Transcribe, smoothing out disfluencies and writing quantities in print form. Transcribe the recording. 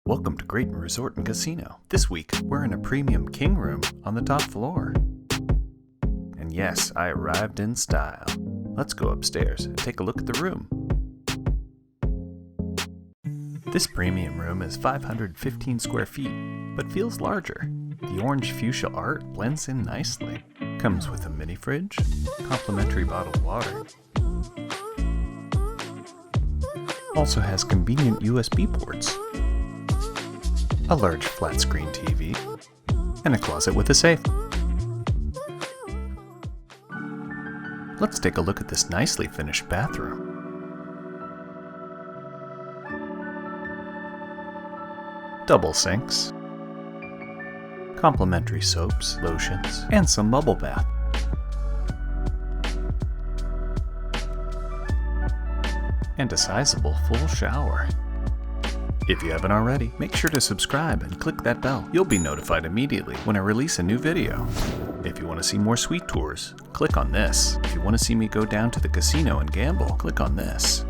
Welcome to Graton Resort Casino. This week, we're in a premium king room on the top floor. And yes, I arrived in style. Let's go upstairs and take a look at the room. This premium room is 515 square feet, but feels larger. The orange fuchsia art blends in nicely. Comes with a mini fridge, complimentary bottled water. Also has convenient USB ports, a large flat screen TV, and a closet with a safe. Let's take a look at this nicely finished bathroom. Double sinks, complimentary soaps, lotions, and some bubble bath. And a sizable full shower. If you haven't already, make sure to subscribe and click that bell. You'll be notified immediately when I release a new video. If you want to see more suite tours, click on this. If you want to see me go down to the casino and gamble, click on this.